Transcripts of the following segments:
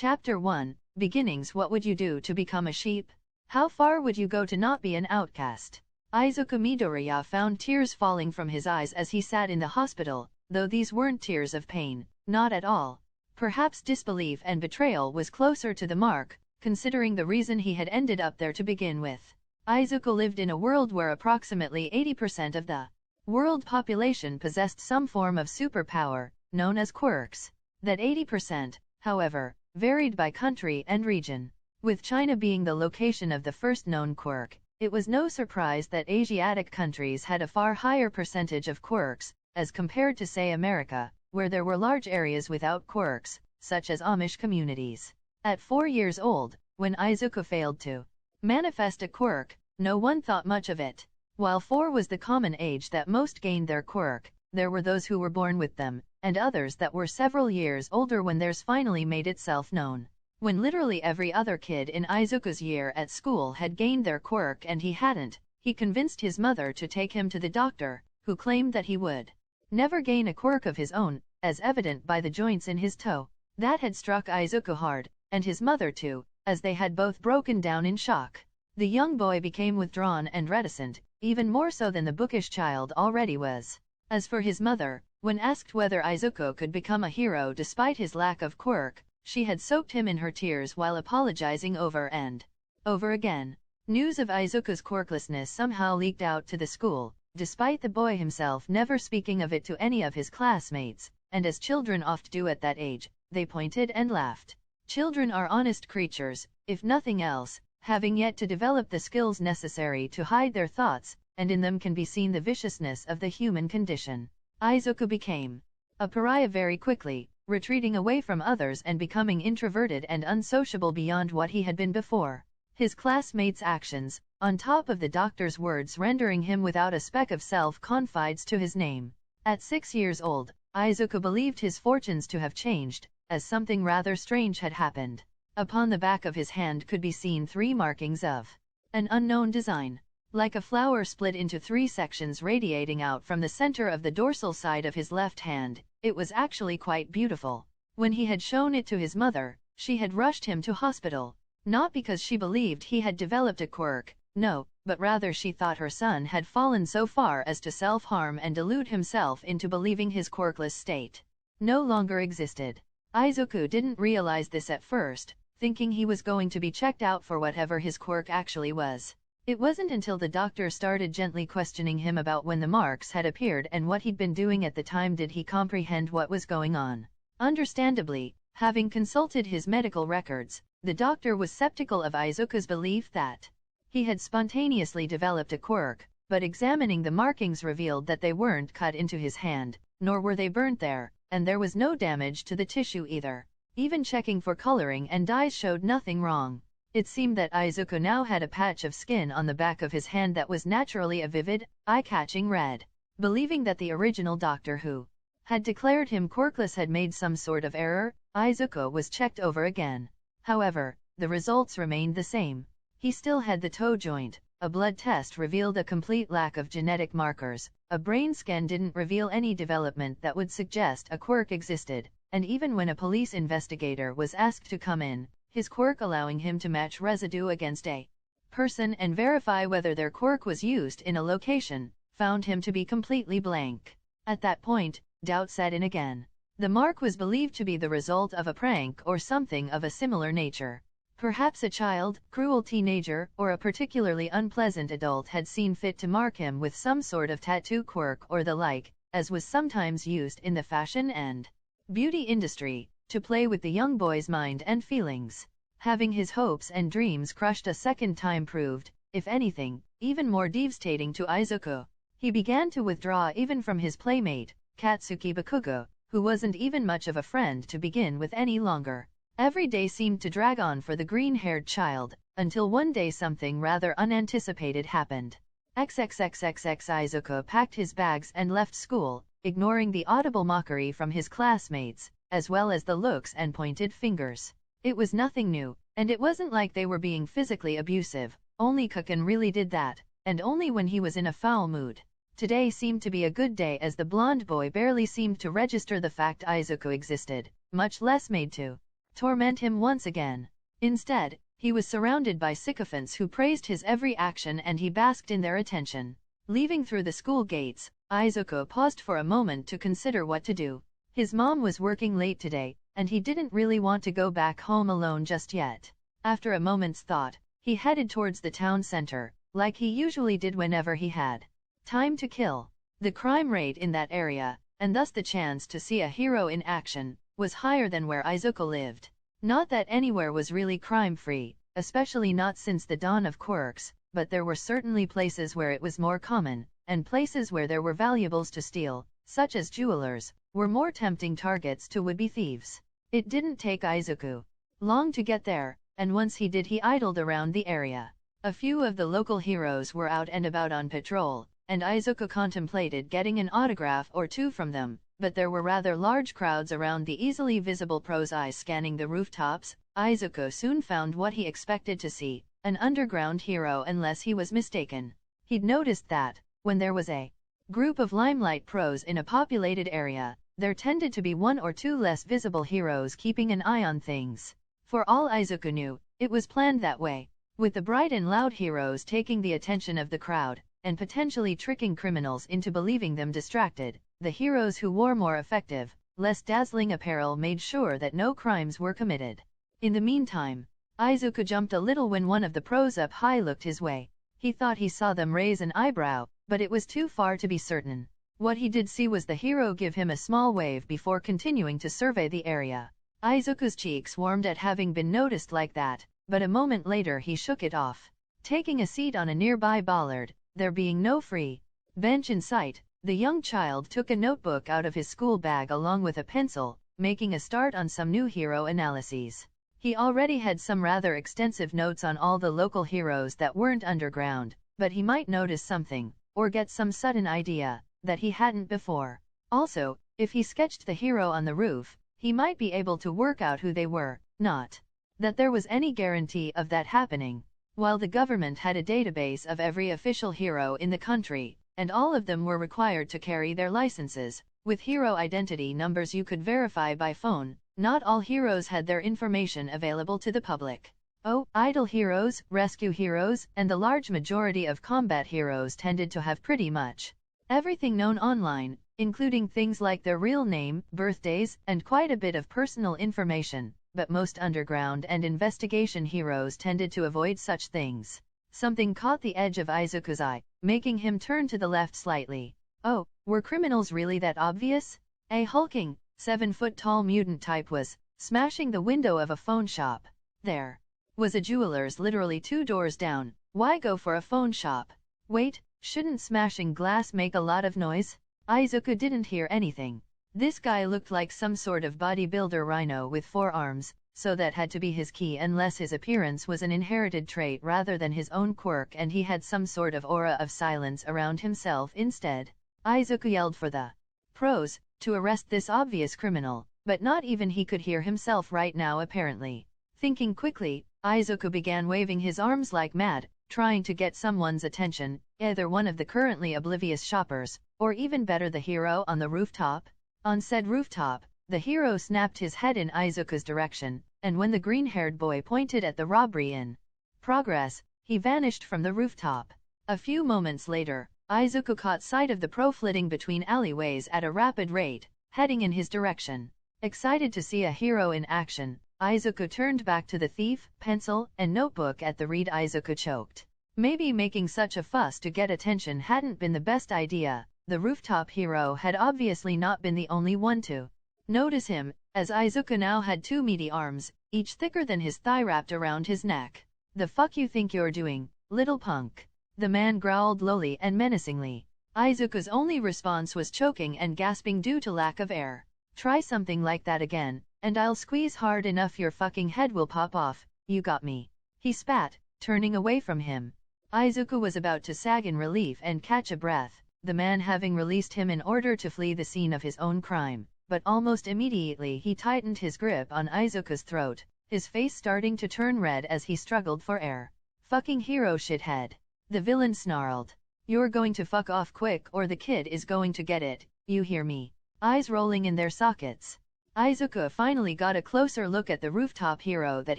Chapter 1, Beginnings. What would you do to become a sheep? How far would you go to not be an outcast? Izuku Midoriya found tears falling from his eyes as he sat in the hospital, though these weren't tears of pain, not at all. Perhaps disbelief and betrayal was closer to the mark, considering the reason he had ended up there to begin with. Izuku lived in a world where approximately 80% of the world population possessed some form of superpower, known as quirks. That 80%, however, varied by country and region. With China being the location of the first known quirk, it was no surprise that Asiatic countries had a far higher percentage of quirks, as compared to say America, where there were large areas without quirks, such as Amish communities. At 4 years old, when Izuku failed to manifest a quirk, no one thought much of it. While 4 was the common age that most gained their quirk, there were those who were born with them, and others that were several years older when theirs finally made itself known. When literally every other kid in Izuku's year at school had gained their quirk and he hadn't, he convinced his mother to take him to the doctor, who claimed that he would never gain a quirk of his own, as evident by the joints in his toe. That had struck Izuku hard, and his mother too, as they had both broken down in shock. The young boy became withdrawn and reticent, even more so than the bookish child already was. As for his mother, when asked whether Izuku could become a hero despite his lack of quirk, she had soaked him in her tears while apologizing over and over again. News of Izuku's quirklessness somehow leaked out to the school, despite the boy himself never speaking of it to any of his classmates, and as children oft do at that age, they pointed and laughed. Children are honest creatures, if nothing else, having yet to develop the skills necessary to hide their thoughts, and in them can be seen the viciousness of the human condition. Izuku became a pariah very quickly, retreating away from others and becoming introverted and unsociable beyond what he had been before. His classmates' actions, on top of the doctor's words rendering him without a speck of self-confidence to his name. At 6 years old, Izuku believed his fortunes to have changed, as something rather strange had happened. Upon the back of his hand could be seen 3 markings of an unknown design, like a flower split into 3 sections radiating out from the center of the dorsal side of his left hand. It was actually quite beautiful. When he had shown it to his mother, she had rushed him to hospital. Not because she believed he had developed a quirk, no, but rather she thought her son had fallen so far as to self-harm and delude himself into believing his quirkless state no longer existed. Izuku didn't realize this at first, thinking he was going to be checked out for whatever his quirk actually was. It wasn't until the doctor started gently questioning him about when the marks had appeared and what he'd been doing at the time did he comprehend what was going on. Understandably, having consulted his medical records, the doctor was skeptical of Izuku's belief that he had spontaneously developed a quirk, but examining the markings revealed that they weren't cut into his hand, nor were they burnt there, and there was no damage to the tissue either. Even checking for coloring and dyes showed nothing wrong. It seemed that Izuku now had a patch of skin on the back of his hand that was naturally a vivid, eye-catching red. Believing that the original doctor who had declared him quirkless had made some sort of error, Izuku was checked over again. However, the results remained the same. He still had the toe joint. A blood test revealed a complete lack of genetic markers. A brain scan didn't reveal any development that would suggest a quirk existed, and even when a police investigator was asked to come in, his quirk allowing him to match residue against a person and verify whether their quirk was used in a location, found him to be completely blank. At that point, doubt set in again. The mark was believed to be the result of a prank or something of a similar nature. Perhaps a child, cruel teenager, or a particularly unpleasant adult had seen fit to mark him with some sort of tattoo quirk or the like, as was sometimes used in the fashion and beauty industry, to play with the young boy's mind and feelings. Having his hopes and dreams crushed a second time proved, if anything, even more devastating to Izuku. He began to withdraw even from his playmate, Katsuki, who wasn't even much of a friend to begin with any longer. Every day seemed to drag on for the green-haired child, until one day something rather unanticipated happened. Izuku packed his bags and left school, ignoring the audible mockery from his classmates, as well as the looks and pointed fingers. It was nothing new, and it wasn't like they were being physically abusive. Only Kuken really did that, and only when he was in a foul mood. Today seemed to be a good day as the blonde boy barely seemed to register the fact Izuku existed, much less made to torment him once again. Instead, he was surrounded by sycophants who praised his every action and he basked in their attention. Leaving through the school gates, Izuku paused for a moment to consider what to do. His mom was working late today, and he didn't really want to go back home alone just yet. After a moment's thought, he headed towards the town center, like he usually did whenever he had time to kill. The crime rate in that area, and thus the chance to see a hero in action, was higher than where Izuku lived. Not that anywhere was really crime-free, especially not since the dawn of quirks, but there were certainly places where it was more common, and places where there were valuables to steal, such as jewelers, were more tempting targets to would-be thieves. It didn't take Izuku long to get there, and once he did he idled around the area. A few of the local heroes were out and about on patrol, and Izuku contemplated getting an autograph or two from them, but there were rather large crowds around the easily visible pros' eyes scanning the rooftops. Izuku soon found what he expected to see, an underground hero unless he was mistaken. He'd noticed that, when there was a group of limelight pros in a populated area, there tended to be one or two less visible heroes keeping an eye on things. For all Izuku knew, it was planned that way, with the bright and loud heroes taking the attention of the crowd, and potentially tricking criminals into believing them distracted. The heroes who wore more effective, less dazzling apparel made sure that no crimes were committed. In the meantime, Izuku jumped a little when one of the pros up high looked his way. He thought he saw them raise an eyebrow, but it was too far to be certain. What he did see was the hero give him a small wave before continuing to survey the area. Izuku's cheeks warmed at having been noticed like that, but a moment later he shook it off. Taking a seat on a nearby bollard, there being no free bench in sight, the young child took a notebook out of his school bag along with a pencil, making a start on some new hero analyses. He already had some rather extensive notes on all the local heroes that weren't underground, but he might notice something, or get some sudden idea, that he hadn't before. Also, if he sketched the hero on the roof, he might be able to work out who they were. Not that there was any guarantee of that happening. While the government had a database of every official hero in the country, and all of them were required to carry their licenses, with hero identity numbers you could verify by phone, not all heroes had their information available to the public. Oh, idol heroes, rescue heroes, and the large majority of combat heroes tended to have pretty much everything known online, including things like their real name, birthdays, and quite a bit of personal information, but most underground and investigation heroes tended to avoid such things. Something caught the edge of Izuku's eye, making him turn to the left slightly. Oh, were criminals really that obvious? A hulking, 7-foot-tall mutant type was smashing the window of a phone shop. There was a jeweler's literally 2 doors down. Why go for a phone shop? Wait, shouldn't smashing glass make a lot of noise? Izuku didn't hear anything. This guy looked like some sort of bodybuilder rhino with 4 arms, so that had to be his key unless his appearance was an inherited trait rather than his own quirk and he had some sort of aura of silence around himself instead. Izuku yelled for the pros to arrest this obvious criminal, but not even he could hear himself right now apparently. Thinking quickly, Izuku began waving his arms like mad, trying to get someone's attention, either one of the currently oblivious shoppers, or even better the hero on the rooftop. On said rooftop, the hero snapped his head in Izuku's direction, and when the green-haired boy pointed at the robbery in progress, he vanished from the rooftop. A few moments later, Izuku caught sight of the pro flitting between alleyways at a rapid rate, heading in his direction. Excited to see a hero in action, Izuku turned back to the thief, pencil, and notebook at the read. Izuku choked. Maybe making such a fuss to get attention hadn't been the best idea. The rooftop hero had obviously not been the only one to notice him, as Izuku now had 2 meaty arms, each thicker than his thigh wrapped around his neck. The fuck you think you're doing, little punk? The man growled lowly and menacingly. Izuku's only response was choking and gasping due to lack of air. Try something like that again, and I'll squeeze hard enough your fucking head will pop off. You got me. He spat, turning away from him. Izuku was about to sag in relief and catch a breath, the man having released him in order to flee the scene of his own crime, but almost immediately he tightened his grip on Izuku's throat, his face starting to turn red as he struggled for air. Fucking hero shithead. The villain snarled. You're going to fuck off quick or the kid is going to get it, you hear me? Eyes rolling in their sockets. Izuku finally got a closer look at the rooftop hero that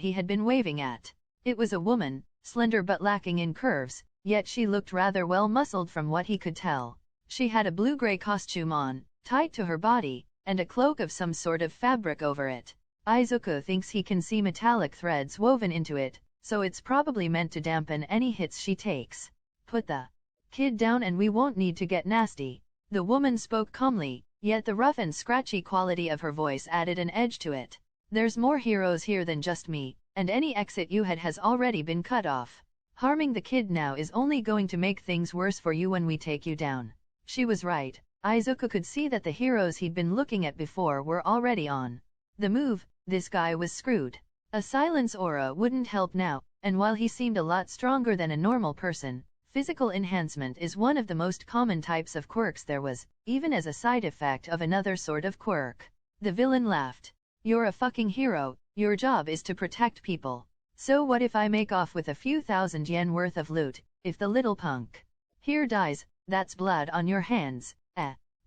he had been waving at. It was a woman, slender but lacking in curves, yet she looked rather well muscled from what he could tell. She had a blue-gray costume on, tight to her body, and a cloak of some sort of fabric over it. Izuku thinks he can see metallic threads woven into it, so it's probably meant to dampen any hits she takes. Put the kid down and we won't need to get nasty. The woman spoke calmly, yet the rough and scratchy quality of her voice added an edge to it. There's more heroes here than just me, and any exit you had has already been cut off. Harming the kid now is only going to make things worse for you when we take you down. She was right. Izuku could see that the heroes he'd been looking at before were already on the move. This guy was screwed. A silence aura wouldn't help now, and while he seemed a lot stronger than a normal person, physical enhancement is one of the most common types of quirks there was, even as a side effect of another sort of quirk. The villain laughed. You're a fucking hero, your job is to protect people. So what if I make off with a few thousand yen worth of loot, if the little punk here dies, that's blood on your hands.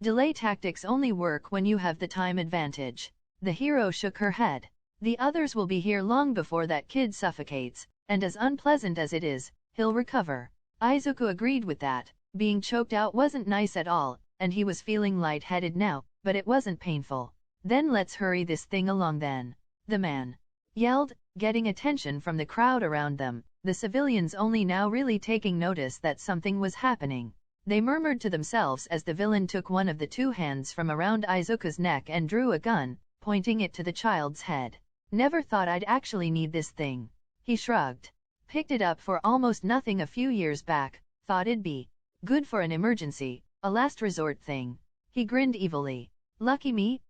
Delay tactics only work when you have the time advantage. The hero shook her head. The others will be here long before that kid suffocates, and as unpleasant as it is, he'll recover. Izuku agreed with that. Being choked out wasn't nice at all, and he was feeling lightheaded now, but it wasn't painful. Then let's hurry this thing along then. The man yelled, getting attention from the crowd around them, the civilians only now really taking notice that something was happening. They murmured to themselves as the villain took one of the two hands from around Izuku's neck and drew a gun, pointing it to the child's head. Never thought I'd actually need this thing. He shrugged. Picked it up for almost nothing a few years back, thought it'd be good for an emergency, a last resort thing. He grinned evilly. Lucky me,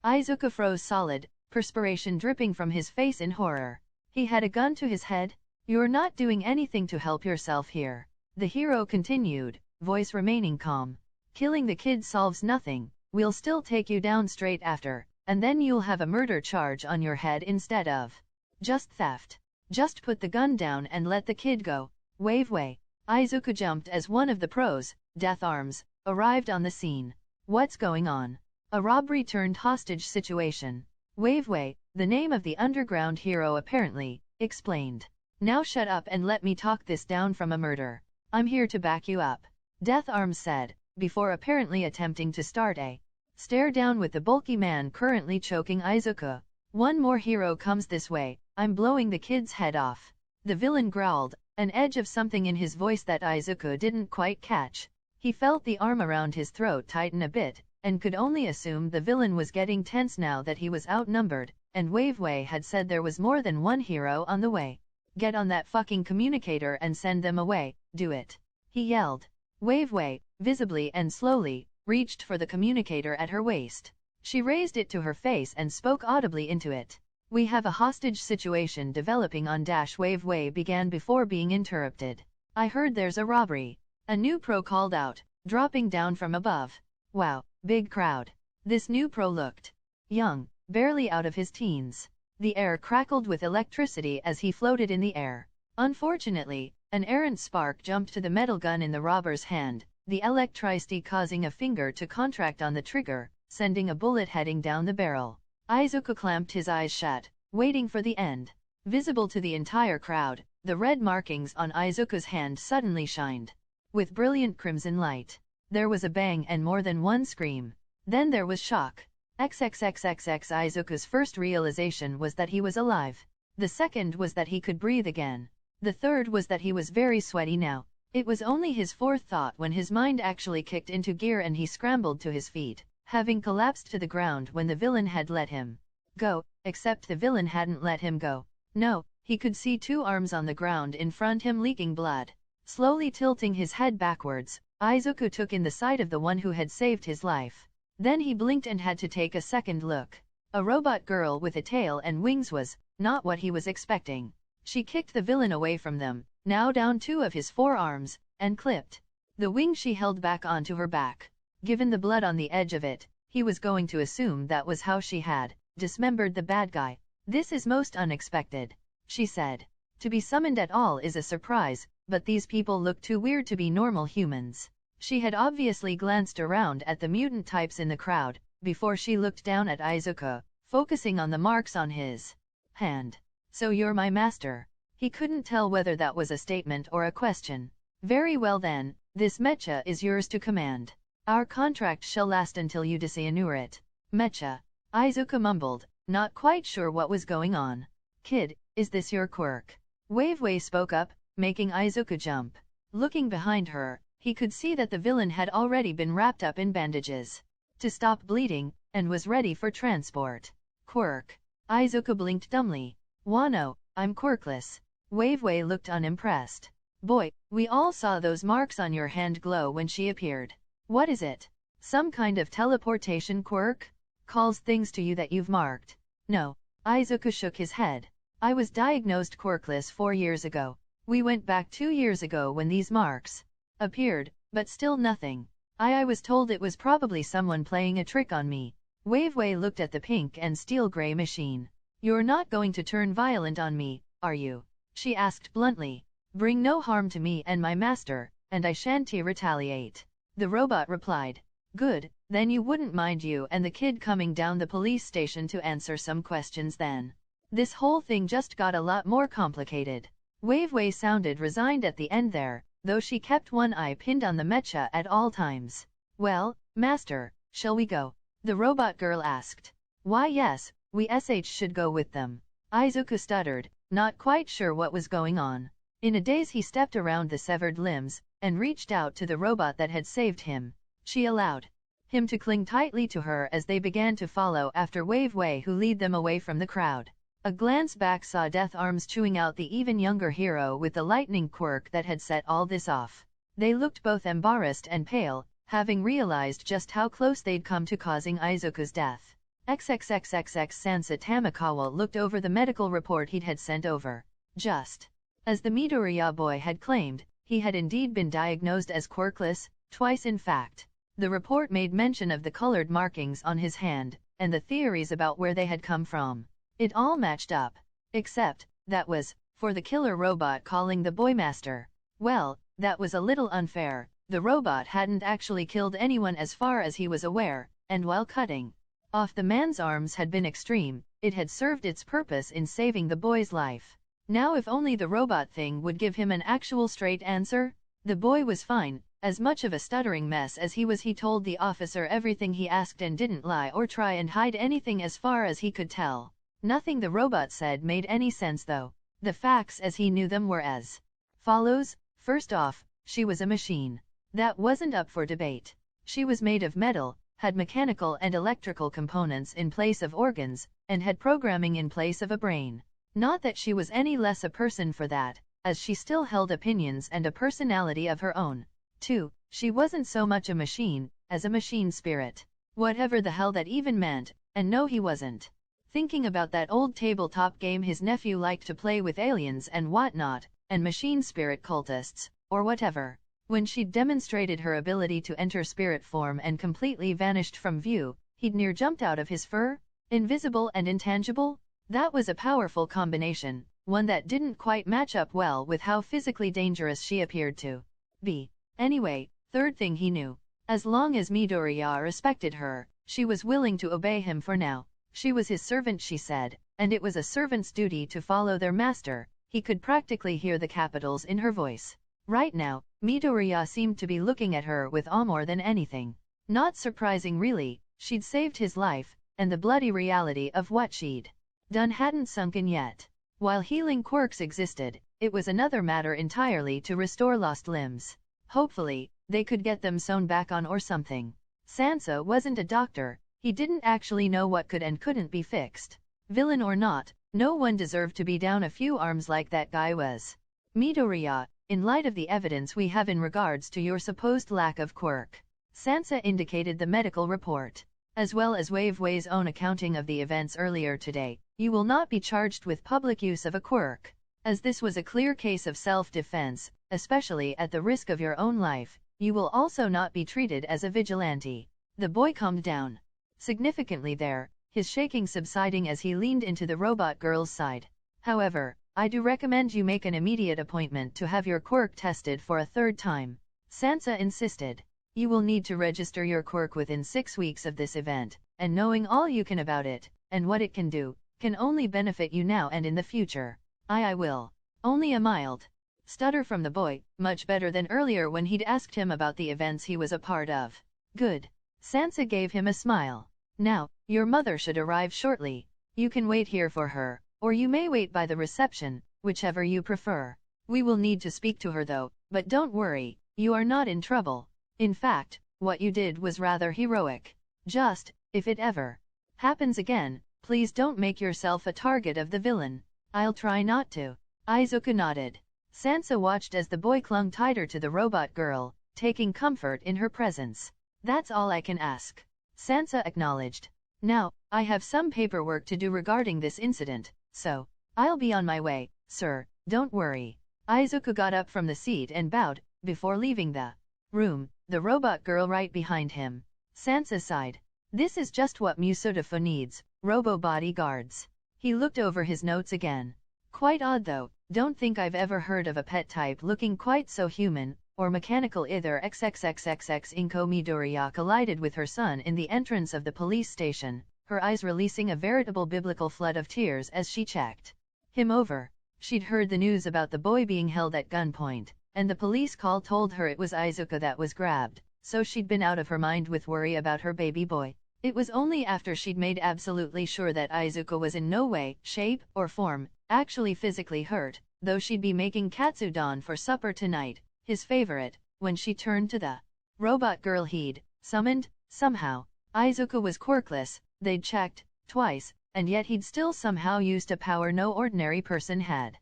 Izuku froze solid, perspiration dripping from his face in horror. He had a gun to his head? You're not doing anything to help yourself here. The hero continued, voice remaining calm. Killing the kid solves nothing, we'll still take you down straight after, and then you'll have a murder charge on your head instead of just theft. Just put the gun down and let the kid go. Wave way. Izuku jumped as one of the pros, Death Arms, arrived on the scene. What's going on? A robbery turned hostage situation. Wave way, the name of the underground hero apparently, explained. Now shut up and let me talk this down from a murder. I'm here to back you up. Death Arms said, before apparently attempting to start a stare down with the bulky man currently choking Izuku. One more hero comes this way, I'm blowing the kid's head off. The villain growled, an edge of something in his voice that Izuku didn't quite catch. He felt the arm around his throat tighten a bit, and could only assume the villain was getting tense now that he was outnumbered, and Waveway had said there was more than one hero on the way. Get on that fucking communicator and send them away, do it. He yelled. Waveway, visibly and slowly, reached for the communicator at her waist. She raised it to her face and spoke audibly into it. We have a hostage situation developing on Waveway began before being interrupted. I heard there's a robbery. A new pro called out, dropping down from above. Wow, big crowd. This new pro looked young, barely out of his teens. The air crackled with electricity as he floated in the air. Unfortunately, an errant spark jumped to the metal gun in the robber's hand, the electricity causing a finger to contract on the trigger, sending a bullet heading down the barrel. Izuku clamped his eyes shut, waiting for the end. Visible to the entire crowd, the red markings on Izuku's hand suddenly shined with brilliant crimson light. There was a bang and more than one scream. Then there was shock. XXXXX. Izuku's first realization was that he was alive. The second was that he could breathe again. The third was that he was very sweaty now. It was only his fourth thought when his mind actually kicked into gear and he scrambled to his feet, having collapsed to the ground when the villain had let him go, except the villain hadn't let him go. No, he could see two arms on the ground in front him leaking blood. Slowly tilting his head backwards, Izuku took in the sight of the one who had saved his life. Then he blinked and had to take a second look. A robot girl with a tail and wings was not what he was expecting. She kicked the villain away from them, now down two of his forearms, and clipped the wing she held back onto her back. Given the blood on the edge of it, he was going to assume that was how she had dismembered the bad guy. This is most unexpected, she said. To be summoned at all is a surprise, but these people look too weird to be normal humans. She had obviously glanced around at the mutant types in the crowd, before she looked down at Izuku, focusing on the marks on his hand. So you're my master? He couldn't tell whether that was a statement or a question. Very well then, this mecha is yours to command. Our contract shall last until you disintegrate. Mecha. Izuku mumbled, not quite sure what was going on. Kid, is this your quirk? Waveway spoke up, making Izuku jump. Looking behind her, he could see that the villain had already been wrapped up in bandages to stop bleeding, and was ready for transport. Quirk. Izuku blinked dumbly. Wano, I'm quirkless. Waveway looked unimpressed. Boy, we all saw those marks on your hand glow when she appeared. What is it? Some kind of teleportation quirk? Calls things to you that you've marked? No. Izuku shook his head. I was diagnosed quirkless 4 years ago. We went back 2 years ago when these marks appeared, but still nothing. I was told it was probably someone playing a trick on me. Waveway looked at the pink and steel gray machine. You're not going to turn violent on me, are you? She asked bluntly. Bring no harm to me and my master, and I shan't retaliate. The robot replied. Good, then you wouldn't mind you and the kid coming down the police station to answer some questions then. This whole thing just got a lot more complicated. Waveway sounded resigned at the end there, though she kept one eye pinned on the mecha at all times. Well, master, shall we go? The robot girl asked. Why yes, we should go with them. Izuku stuttered, not quite sure what was going on. In a daze he stepped around the severed limbs, and reached out to the robot that had saved him. She allowed him to cling tightly to her as they began to follow after Waveway who lead them away from the crowd. A glance back saw Death Arms chewing out the even younger hero with the lightning quirk that had set all this off. They looked both embarrassed and pale, having realized just how close they'd come to causing Izuku's death. XXXXX Sansa Tamakawa looked over the medical report he'd had sent over. Just as the Midoriya boy had claimed, he had indeed been diagnosed as quirkless, twice in fact. The report made mention of the colored markings on his hand, and the theories about where they had come from. It all matched up. Except, that was, for the killer robot calling the boy master. Well, that was a little unfair. The robot hadn't actually killed anyone as far as he was aware, and while cutting off the man's arms had been extreme, it had served its purpose in saving the boy's life. Now if only the robot thing would give him an actual straight answer. The boy was fine, as much of a stuttering mess as he was. He told the officer everything he asked and didn't lie or try and hide anything as far as he could tell. Nothing the robot said made any sense though. The facts as he knew them were as follows. First off, she was a machine. That wasn't up for debate. She was made of metal, had mechanical and electrical components in place of organs, and had programming in place of a brain. Not that she was any less a person for that, as she still held opinions and a personality of her own. 2. She wasn't so much a machine, as a machine spirit. Whatever the hell that even meant, and no he wasn't thinking about that old tabletop game his nephew liked to play with aliens and whatnot, and machine spirit cultists, or whatever. When she'd demonstrated her ability to enter spirit form and completely vanished from view, he'd near jumped out of his fur. Invisible and intangible? That was a powerful combination, one that didn't quite match up well with how physically dangerous she appeared to be. Anyway, third thing he knew. As long as Midoriya respected her, she was willing to obey him for now. She was his servant, she said, and it was a servant's duty to follow their master. He could practically hear the capitals in her voice. Right now, Midoriya seemed to be looking at her with awe more than anything. Not surprising really, she'd saved his life, and the bloody reality of what she'd done hadn't sunk in yet. While healing quirks existed, it was another matter entirely to restore lost limbs. Hopefully, they could get them sewn back on or something. Sansa wasn't a doctor. He didn't actually know what could and couldn't be fixed. Villain or not, no one deserved to be down a few arms like that guy was. Midoriya, in light of the evidence we have in regards to your supposed lack of quirk. Sansa indicated the medical report, as well as Waveway's own accounting of the events earlier today. You will not be charged with public use of a quirk, as this was a clear case of self-defense, especially at the risk of your own life. You will also not be treated as a vigilante. The boy calmed down significantly there, his shaking subsiding as he leaned into the robot girl's side. However, I do recommend you make an immediate appointment to have your quirk tested for a third time. Sansa insisted. You will need to register your quirk within 6 weeks of this event, and knowing all you can about it, and what it can do, can only benefit you now and in the future. I will. Only a mild stutter from the boy, much better than earlier when he'd asked him about the events he was a part of. Good. Sansa gave him a smile. Now, your mother should arrive shortly. You can wait here for her, or you may wait by the reception, whichever you prefer. We will need to speak to her though, but don't worry, you are not in trouble. In fact, what you did was rather heroic. Just, if it ever happens again, please don't make yourself a target of the villain. I'll try not to. Izuku nodded. Sansa watched as the boy clung tighter to the robot girl, taking comfort in her presence. That's all I can ask. Sansa acknowledged. Now, I have some paperwork to do regarding this incident, so I'll be on my way, sir, don't worry. Izuku got up from the seat and bowed, before leaving the room, the robot girl right behind him. Sansa sighed. This is just what Musodafo needs, robo-bodyguards. He looked over his notes again. Quite odd though, don't think I've ever heard of a pet type looking quite so human, or mechanical either. XXXXX Inko Midoriya collided with her son in the entrance of the police station, her eyes releasing a veritable biblical flood of tears as she checked him over. She'd heard the news about the boy being held at gunpoint, and the police call told her it was Izuku that was grabbed, so she'd been out of her mind with worry about her baby boy. It was only after she'd made absolutely sure that Izuku was in no way, shape, or form actually physically hurt, though she'd be making katsudon for supper tonight, his favorite, when she turned to the robot girl he'd summoned. Somehow, Izuku was quirkless, they'd checked twice, and yet he'd still somehow used a power no ordinary person had.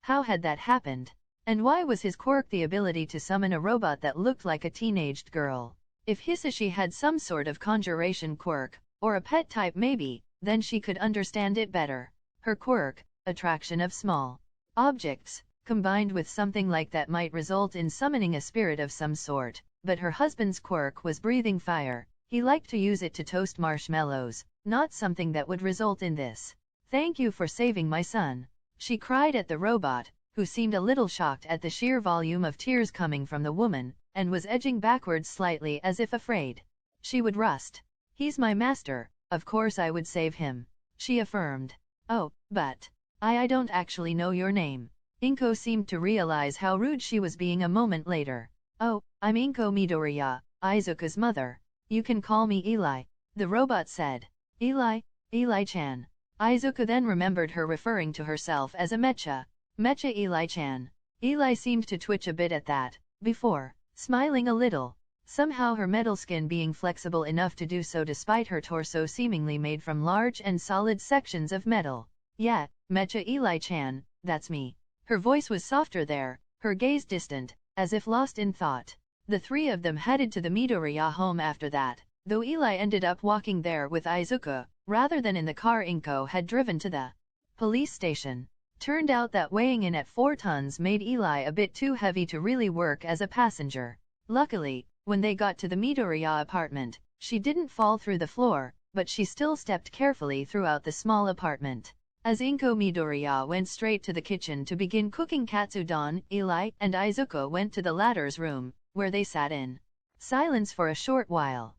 How had that happened? And why was his quirk the ability to summon a robot that looked like a teenaged girl? If Hisashi had some sort of conjuration quirk, or a pet type maybe, then she could understand it better. Her quirk, attraction of small objects, combined with something like that might result in summoning a spirit of some sort, but her husband's quirk was breathing fire. He liked to use it to toast marshmallows, not something that would result in this. Thank you for saving my son, she cried at the robot, who seemed a little shocked at the sheer volume of tears coming from the woman, and was edging backwards slightly as if afraid she would rust. He's my master, of course I would save him, she affirmed. Oh, but I don't actually know your name. Inko seemed to realize how rude she was being a moment later. Oh, I'm Inko Midoriya, Izuku's mother. You can call me Eli, the robot said. Eli? Eli-chan. Izuku then remembered her referring to herself as a Mecha Eli-chan. Eli seemed to twitch a bit at that, before smiling a little. Somehow her metal skin being flexible enough to do so despite her torso seemingly made from large and solid sections of metal. Yeah, Mecha Eli-chan, that's me. Her voice was softer there, her gaze distant, as if lost in thought. The three of them headed to the Midoriya home after that, though Eli ended up walking there with Izuku, rather than in the car Inko had driven to the police station. Turned out that weighing in at 4 tons made Eli a bit too heavy to really work as a passenger. Luckily, when they got to the Midoriya apartment, she didn't fall through the floor, but she still stepped carefully throughout the small apartment. As Inko Midoriya went straight to the kitchen to begin cooking katsudon, Eli and Izuku went to the latter's room, where they sat in silence for a short while.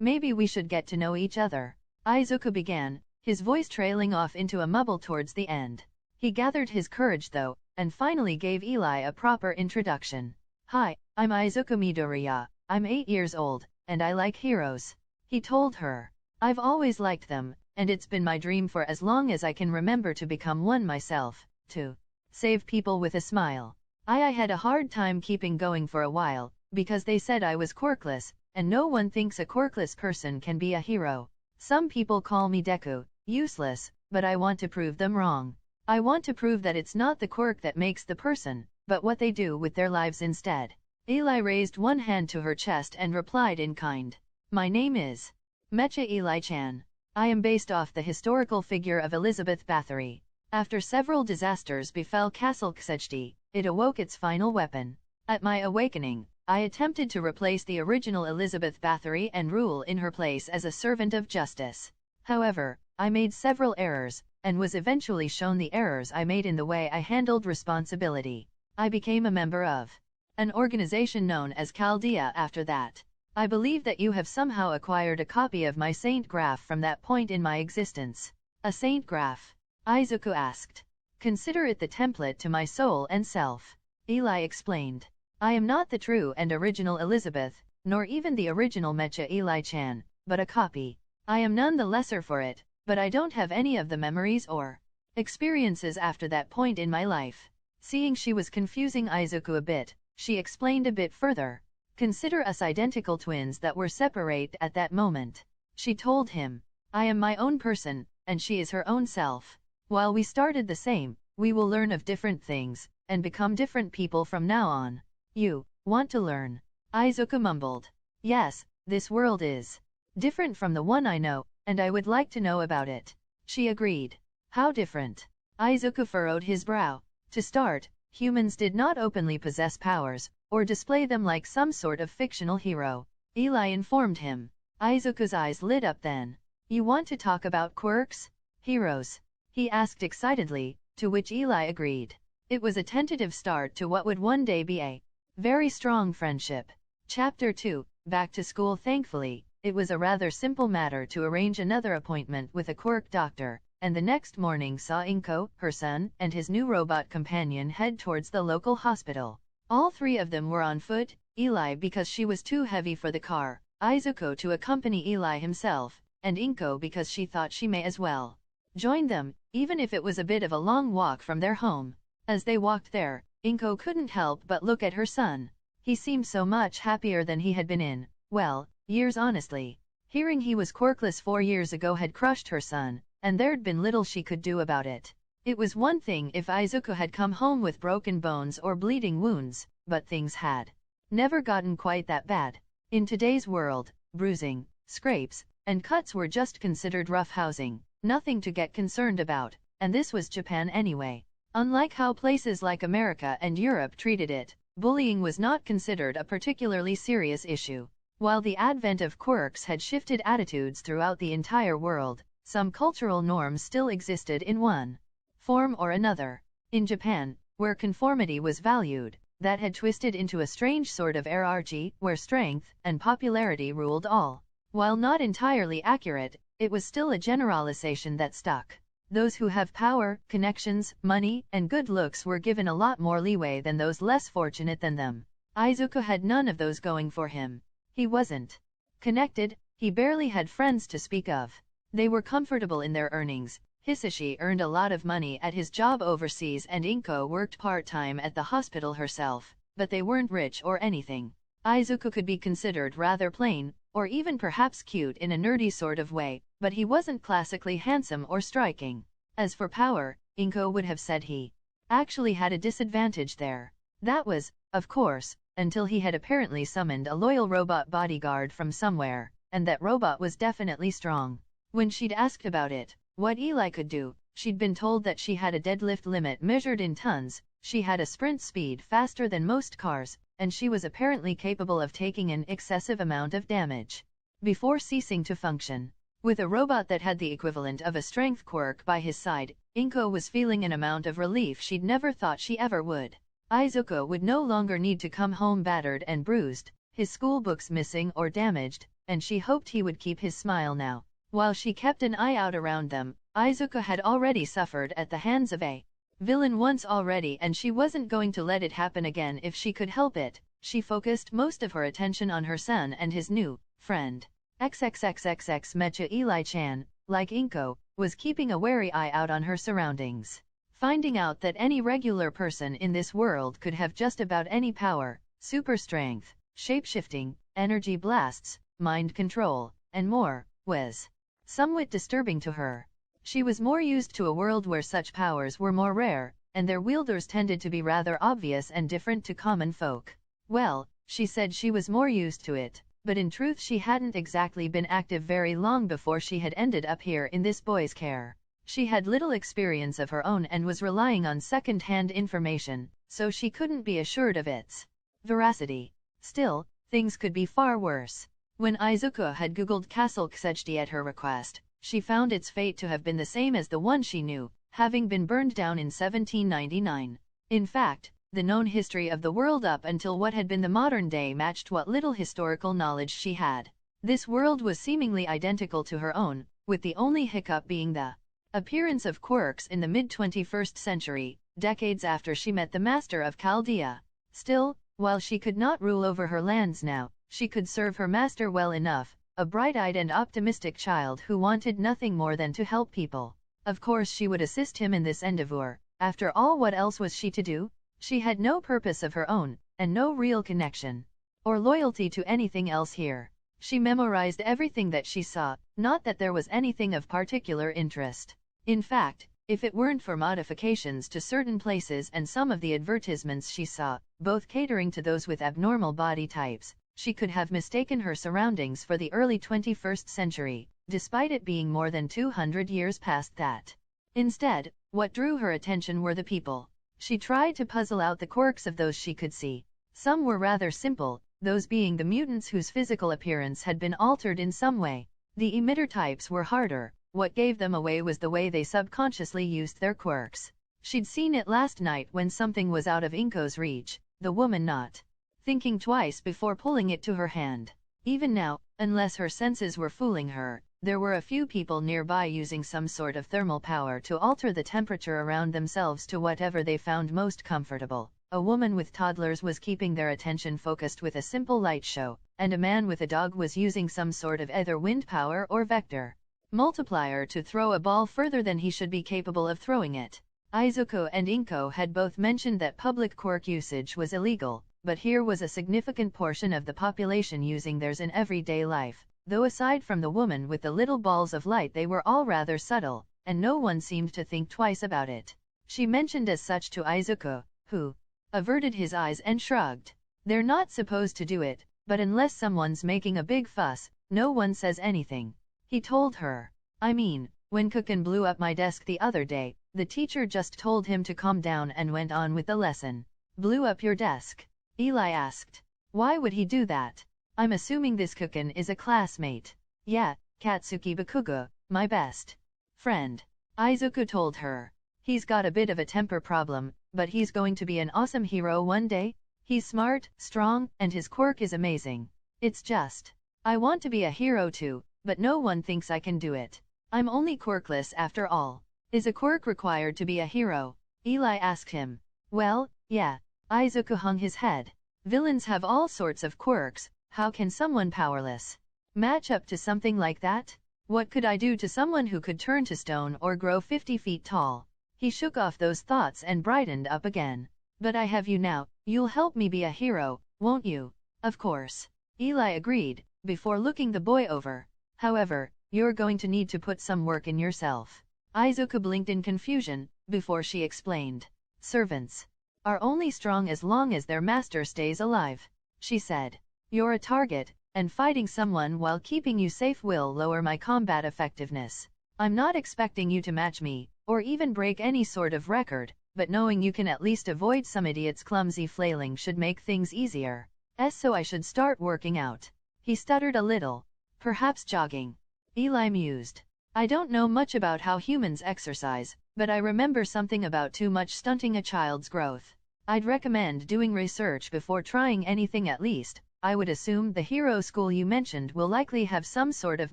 Maybe we should get to know each other, Izuku began, his voice trailing off into a mumble towards the end. He gathered his courage though, and finally gave Eli a proper introduction. Hi, I'm Izuku Midoriya, I'm 8 years old, and I like heroes. He told her. I've always liked them, and it's been my dream for as long as I can remember to become one myself, to save people with a smile. I had a hard time keeping going for a while, because they said I was quirkless, and no one thinks a quirkless person can be a hero. Some people call me DEKU, useless, but I want to prove them wrong. I want to prove that it's not the quirk that makes the person, but what they do with their lives instead. Eli raised one hand to her chest and replied in kind. My name is Mecha Eli-chan. I am based off the historical figure of Elizabeth Bathory. After several disasters befell Castle Ksejti, it awoke its final weapon. At my awakening, I attempted to replace the original Elizabeth Bathory and rule in her place as a servant of justice. However, I made several errors, and was eventually shown the errors I made in the way I handled responsibility. I became a member of an organization known as Chaldea after that. I believe that you have somehow acquired a copy of my saint graph from that point in my existence. A saint graph? Izuku asked. Consider it the template to my soul and self. Eli explained. I am not the true and original Elizabeth, nor even the original Mecha Eli-chan, but a copy. I am none the lesser for it, but I don't have any of the memories or experiences after that point in my life. Seeing she was confusing Izuku a bit, she explained a bit further. Consider us identical twins that were separate at that moment. She told him. I am my own person, and she is her own self. While we started the same, we will learn of different things, and become different people from now on. You want to learn? Izuku mumbled. Yes, this world is different from the one I know, and I would like to know about it. She agreed. How different? Izuku furrowed his brow. To start, humans did not openly possess powers, or display them like some sort of fictional hero. Eli informed him. Izuku's eyes lit up then. You want to talk about quirks? Heroes? He asked excitedly, to which Eli agreed. It was a tentative start to what would one day be a very strong friendship. Chapter 2, Back to School. Thankfully, it was a rather simple matter to arrange another appointment with a quirk doctor, and the next morning saw Inko, her son, and his new robot companion head towards the local hospital. All three of them were on foot, Eli because she was too heavy for the car, Izuku to accompany Eli himself, and Inko because she thought she may as well join them, even if it was a bit of a long walk from their home. As they walked there, Inko couldn't help but look at her son. He seemed so much happier than he had been in, well, years honestly. Hearing he was quirkless 4 years ago had crushed her son, and there'd been little she could do about it. It was one thing if Izuku had come home with broken bones or bleeding wounds, but things had never gotten quite that bad. In today's world, bruising, scrapes, and cuts were just considered roughhousing, nothing to get concerned about, and this was Japan anyway. Unlike how places like America and Europe treated it, bullying was not considered a particularly serious issue. While the advent of quirks had shifted attitudes throughout the entire world, some cultural norms still existed in one form or another. In Japan, where conformity was valued, that had twisted into a strange sort of hierarchy where strength and popularity ruled all. While not entirely accurate, it was still a generalization that stuck. Those who have power, connections, money, and good looks were given a lot more leeway than those less fortunate than them. Izuku had none of those going for him. He wasn't connected, he barely had friends to speak of. They were comfortable in their earnings. Hisashi earned a lot of money at his job overseas and Inko worked part-time at the hospital herself, but they weren't rich or anything. Izuku could be considered rather plain, or even perhaps cute in a nerdy sort of way, but he wasn't classically handsome or striking. As for power, Inko would have said he actually had a disadvantage there. That was, of course, until he had apparently summoned a loyal robot bodyguard from somewhere, and that robot was definitely strong. When she'd asked about it, what Eli could do, she'd been told that she had a deadlift limit measured in tons, she had a sprint speed faster than most cars, and she was apparently capable of taking an excessive amount of damage before ceasing to function. With a robot that had the equivalent of a strength quirk by his side, Inko was feeling an amount of relief she'd never thought she ever would. Izuku would no longer need to come home battered and bruised, his school books missing or damaged, and she hoped he would keep his smile now. While she kept an eye out around them, Izuku had already suffered at the hands of a villain once already and she wasn't going to let it happen again if she could help it. She focused most of her attention on her son and his new friend. XXXXX Mecha Eli-chan, like Inko, was keeping a wary eye out on her surroundings. Finding out that any regular person in this world could have just about any power, super strength, shape-shifting, energy blasts, mind control, and more, was somewhat disturbing to her. She was more used to a world where such powers were more rare, and their wielders tended to be rather obvious and different to common folk. Well, she said she was more used to it, but in truth she hadn't exactly been active very long before she had ended up here in this boy's care. She had little experience of her own and was relying on second-hand information, so she couldn't be assured of its veracity. Still, things could be far worse. When Izuku had googled Castle Ksechdi at her request, she found its fate to have been the same as the one she knew, having been burned down in 1799. In fact, the known history of the world up until what had been the modern day matched what little historical knowledge she had. This world was seemingly identical to her own, with the only hiccup being the appearance of quirks in the mid-21st century, decades after she met the master of Chaldea. Still, while she could not rule over her lands now, she could serve her master well enough, a bright-eyed and optimistic child who wanted nothing more than to help people. Of course she would assist him in this endeavor. After all, what else was she to do? She had no purpose of her own, and no real connection or loyalty to anything else here. She memorized everything that she saw, not that there was anything of particular interest. In fact, if it weren't for modifications to certain places and some of the advertisements she saw, both catering to those with abnormal body types, she could have mistaken her surroundings for the early 21st century, despite it being more than 200 years past that. Instead, what drew her attention were the people. She tried to puzzle out the quirks of those she could see. Some were rather simple, those being the mutants whose physical appearance had been altered in some way. The emitter types were harder. What gave them away was the way they subconsciously used their quirks. She'd seen it last night when something was out of Inko's reach, the woman not thinking twice before pulling it to her hand. Even now, unless her senses were fooling her, there were a few people nearby using some sort of thermal power to alter the temperature around themselves to whatever they found most comfortable. A woman with toddlers was keeping their attention focused with a simple light show, and a man with a dog was using some sort of either wind power or vector multiplier to throw a ball further than he should be capable of throwing it. Izuku and Inko had both mentioned that public quirk usage was illegal, but here was a significant portion of the population using theirs in everyday life, though aside from the woman with the little balls of light they were all rather subtle, and no one seemed to think twice about it. She mentioned as such to Izuku, who averted his eyes and shrugged. They're not supposed to do it, but unless someone's making a big fuss, no one says anything. He told her. I mean, when Kukin blew up my desk the other day, the teacher just told him to calm down and went on with the lesson. Blew up your desk? Eli asked. Why would he do that? I'm assuming this Kukin is a classmate. Yeah, Katsuki Bakugo, my best friend. Izuku told her. He's got a bit of a temper problem, but he's going to be an awesome hero one day. He's smart, strong, and his quirk is amazing. It's just, I want to be a hero too, but no one thinks I can do it. I'm only quirkless after all. Is a quirk required to be a hero? Eli asked him. Well, yeah. Izuku hung his head. Villains have all sorts of quirks. How can someone powerless match up to something like that? What could I do to someone who could turn to stone or grow 50 feet tall? He shook off those thoughts and brightened up again. But I have you now. You'll help me be a hero, won't you? Of course. Eli agreed, before looking the boy over. However, you're going to need to put some work in yourself. Izuku blinked in confusion, before she explained. Servants are only strong as long as their master stays alive, she said. You're a target, and fighting someone while keeping you safe will lower my combat effectiveness. I'm not expecting you to match me, or even break any sort of record, but knowing you can at least avoid some idiot's clumsy flailing should make things easier. So I should start working out. He stuttered a little. Perhaps jogging. Eli mused. I don't know much about how humans exercise, but I remember something about too much stunting a child's growth. I'd recommend doing research before trying anything at least. I would assume the hero school you mentioned will likely have some sort of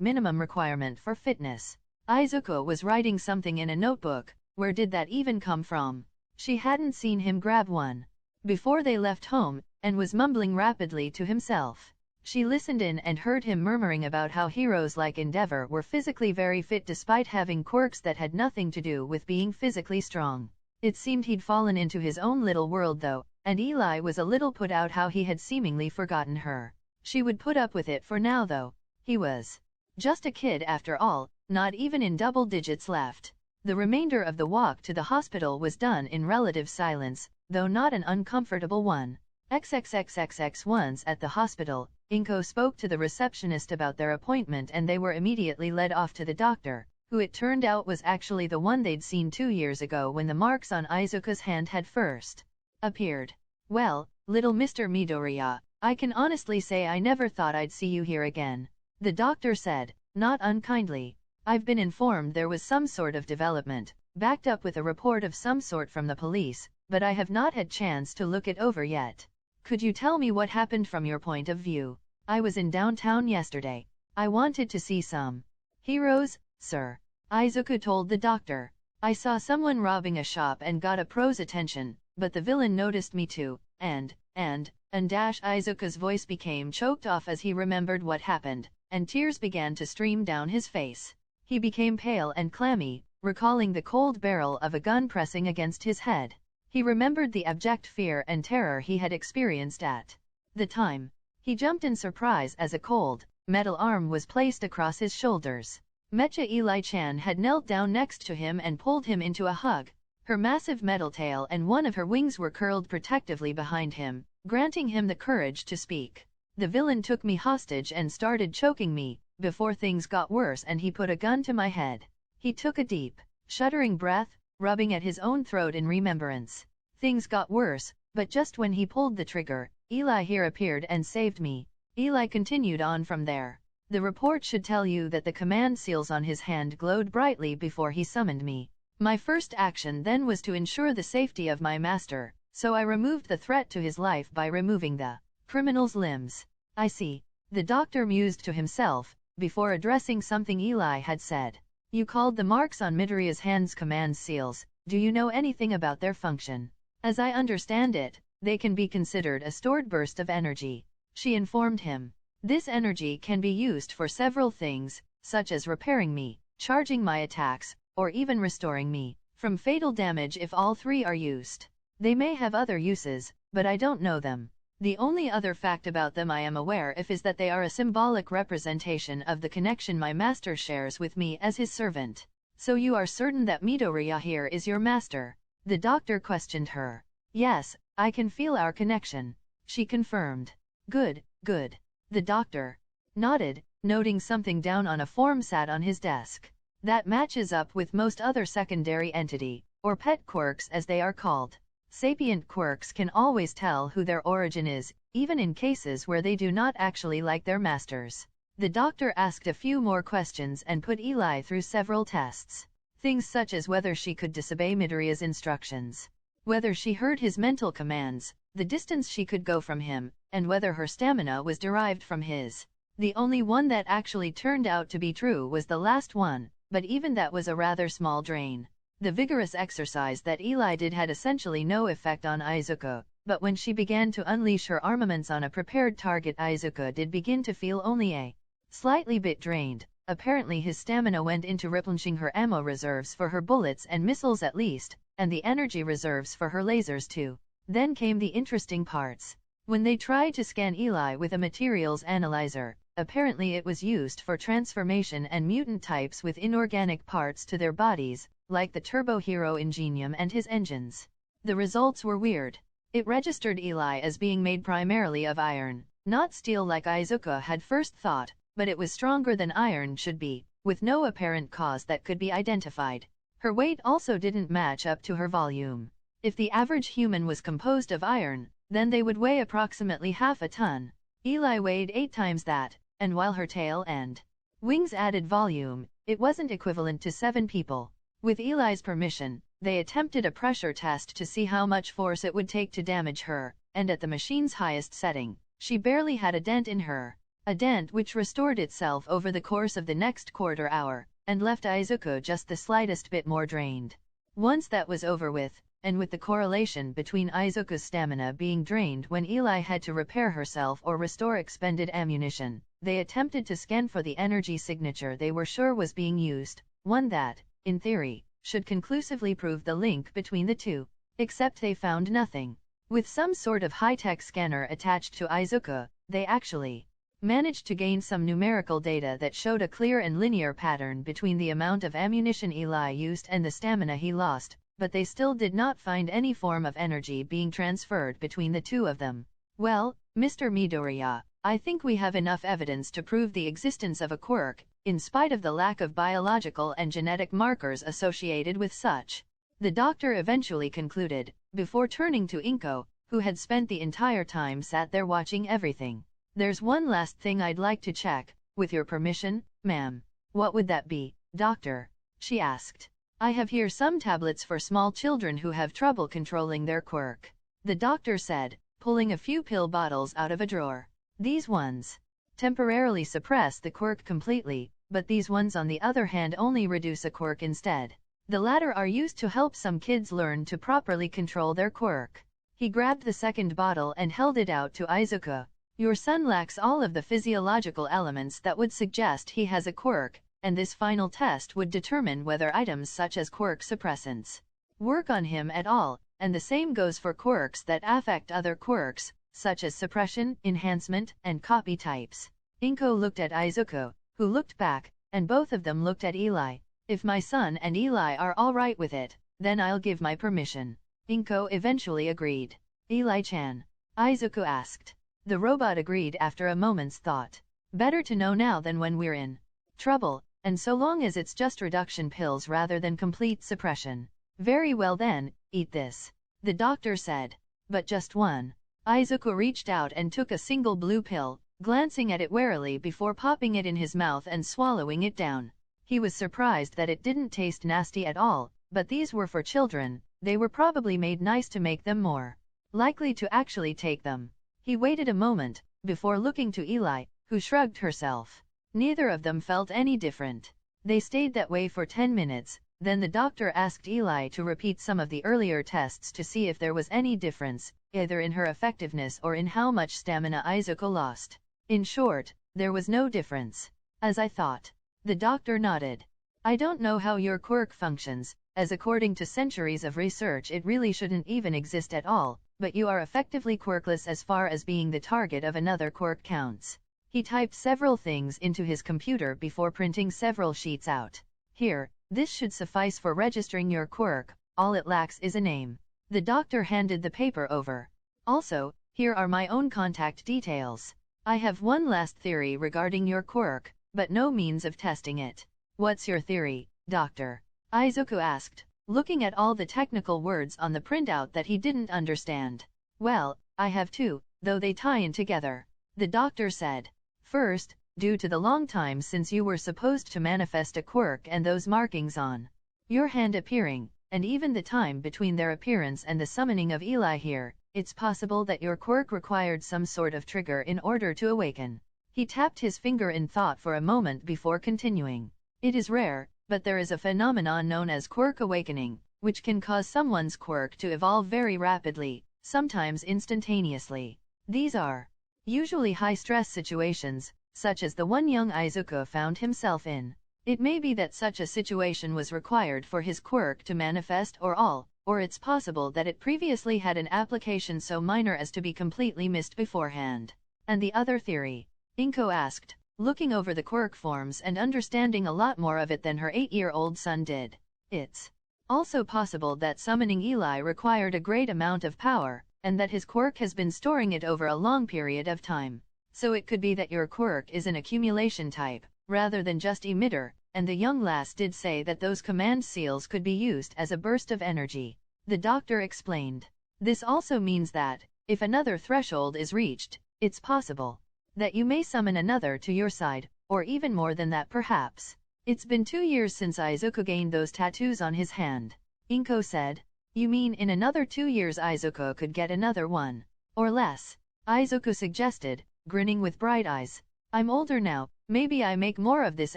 minimum requirement for fitness. Izuku was writing something in a notebook. Where did that even come from? She hadn't seen him grab one before they left home, and was mumbling rapidly to himself. She listened in and heard him murmuring about how heroes like Endeavor were physically very fit despite having quirks that had nothing to do with being physically strong. It seemed he'd fallen into his own little world though, and Eli was a little put out how he had seemingly forgotten her. She would put up with it for now though. He was just a kid after all, not even in double digits left. The remainder of the walk to the hospital was done in relative silence, though not an uncomfortable one. Once at the hospital, Inko spoke to the receptionist about their appointment and they were immediately led off to the doctor, who it turned out was actually the one they'd seen 2 years ago when the marks on Izuku's hand had first appeared. Well, little Mr. Midoriya, I can honestly say I never thought I'd see you here again, the doctor said, not unkindly. I've been informed there was some sort of development, backed up with a report of some sort from the police, but I have not had chance to look it over yet. Could you tell me what happened from your point of view? I was in downtown yesterday. I wanted to see some heroes, sir. Izuku told the doctor. I saw someone robbing a shop and got a pro's attention, but the villain noticed me too, and Izuku's voice became choked off as he remembered what happened, and tears began to stream down his face. He became pale and clammy, recalling the cold barrel of a gun pressing against his head. He remembered the abject fear and terror he had experienced at the time. He jumped in surprise as a cold, metal arm was placed across his shoulders. Mecha Eli-chan had knelt down next to him and pulled him into a hug. Her massive metal tail and one of her wings were curled protectively behind him, granting him the courage to speak. The villain took me hostage and started choking me, before things got worse and he put a gun to my head. He took a deep, shuddering breath, rubbing at his own throat in remembrance. Things got worse, but just when he pulled the trigger, Eli here appeared and saved me. Eli continued on from there. The report should tell you that the command seals on his hand glowed brightly before he summoned me. My first action then was to ensure the safety of my master, so I removed the threat to his life by removing the criminal's limbs. I see. The doctor mused to himself, before addressing something Eli had said. You called the marks on Midoriya's hands command seals. Do you know anything about their function? As I understand it, they can be considered a stored burst of energy. She informed him. This energy can be used for several things, such as repairing me, charging my attacks, or even restoring me from fatal damage if all three are used. They may have other uses, but I don't know them. The only other fact about them I am aware of is that they are a symbolic representation of the connection my master shares with me as his servant. So you are certain that Midoriya here is your master? The doctor questioned her. Yes, I can feel our connection, she confirmed. Good, good. The doctor nodded, noting something down on a form sat on his desk. That matches up with most other secondary entity, or pet quirks as they are called. Sapient quirks can always tell who their origin is, even in cases where they do not actually like their masters. The doctor asked a few more questions and put Eli through several tests. Things such as whether she could disobey Midoriya's instructions, whether she heard his mental commands, the distance she could go from him, and whether her stamina was derived from his. The only one that actually turned out to be true was the last one, but even that was a rather small drain. The vigorous exercise that Eli did had essentially no effect on Izuku, but when she began to unleash her armaments on a prepared target, Izuku did begin to feel only a slightly bit drained. Apparently his stamina went into replenishing her ammo reserves for her bullets and missiles at least, and the energy reserves for her lasers too. Then came the interesting parts. When they tried to scan Eli with a materials analyzer, apparently it was used for transformation and mutant types with inorganic parts to their bodies, like the Turbo Hero Ingenium and his engines. The results were weird. It registered Eli as being made primarily of iron, not steel like Izuku had first thought, but it was stronger than iron should be, with no apparent cause that could be identified. Her weight also didn't match up to her volume. If the average human was composed of iron, then they would weigh approximately half a ton. Eli weighed 8 times that, and while her tail and wings added volume, it wasn't equivalent to 7 people. With Eli's permission, they attempted a pressure test to see how much force it would take to damage her, and at the machine's highest setting, she barely had a dent in her. A dent which restored itself over the course of the next quarter hour, and left Izuku just the slightest bit more drained. Once that was over with, and with the correlation between Izuku's stamina being drained when Eli had to repair herself or restore expended ammunition, they attempted to scan for the energy signature they were sure was being used, one that, in theory, should conclusively prove the link between the two. Except they found nothing. With some sort of high-tech scanner attached to Izuku, they actually managed to gain some numerical data that showed a clear and linear pattern between the amount of ammunition Eli used and the stamina he lost, but they still did not find any form of energy being transferred between the two of them. Well, Mr. Midoriya, I think we have enough evidence to prove the existence of a quirk, in spite of the lack of biological and genetic markers associated with such. The doctor eventually concluded, before turning to Inko, who had spent the entire time sat there watching everything. There's one last thing I'd like to check, with your permission, ma'am. What would that be, doctor? She asked. I have here some tablets for small children who have trouble controlling their quirk. The doctor said, pulling a few pill bottles out of a drawer. These ones temporarily suppress the quirk completely, but these ones on the other hand only reduce a quirk instead. The latter are used to help some kids learn to properly control their quirk. He grabbed the second bottle and held it out to Izuku. Your son lacks all of the physiological elements that would suggest he has a quirk, and this final test would determine whether items such as quirk suppressants work on him at all, and the same goes for quirks that affect other quirks, such as suppression, enhancement, and copy types. Inko looked at Izuku, who looked back, and both of them looked at Eli. If my son and Eli are all right with it, then I'll give my permission. Inko eventually agreed. Eli-chan? Izuku asked. The robot agreed after a moment's thought. Better to know now than when we're in trouble, and so long as it's just reduction pills rather than complete suppression. Very well then, eat this. The doctor said. But just one. Izuku reached out and took a single blue pill, glancing at it warily before popping it in his mouth and swallowing it down. He was surprised that it didn't taste nasty at all, but these were for children, they were probably made nice to make them more likely to actually take them. He waited a moment, before looking to Eli, who shrugged herself. Neither of them felt any different. They stayed that way for 10 minutes, then the doctor asked Eli to repeat some of the earlier tests to see if there was any difference, either in her effectiveness or in how much stamina Izuku lost. In short, there was no difference. As I thought. The doctor nodded. I don't know how your quirk functions, as according to centuries of research it really shouldn't even exist at all, but you are effectively quirkless as far as being the target of another quirk counts. He typed several things into his computer before printing several sheets out. Here, this should suffice for registering your quirk, all it lacks is a name. The doctor handed the paper over. Also, here are my own contact details. I have one last theory regarding your quirk, but no means of testing it. What's your theory, doctor? Izuku asked, looking at all the technical words on the printout that he didn't understand. Well, I have two, though they tie in together. The doctor said. First, due to the long time since you were supposed to manifest a quirk and those markings on your hand appearing, and even the time between their appearance and the summoning of Eli here, it's possible that your quirk required some sort of trigger in order to awaken. He tapped his finger in thought for a moment before continuing. It is rare, but there is a phenomenon known as quirk awakening, which can cause someone's quirk to evolve very rapidly, sometimes instantaneously. These are usually high-stress situations, such as the one young Izuku found himself in. It may be that such a situation was required for his quirk to manifest or it's possible that it previously had an application so minor as to be completely missed beforehand. And the other theory? Inko asked, looking over the quirk forms and understanding a lot more of it than her 8-year-old son did. It's also possible that summoning Eli required a great amount of power, and that his quirk has been storing it over a long period of time. So it could be that your quirk is an accumulation type, rather than just emitter, and the young lass did say that those command seals could be used as a burst of energy. The doctor explained. This also means that, if another threshold is reached, it's possible that you may summon another to your side, or even more than that perhaps. It's been 2 years since Izuku gained those tattoos on his hand. Inko said. You mean in another 2 years Izuku could get another one? Or less? Izuku suggested, grinning with bright eyes. I'm older now, maybe I make more of this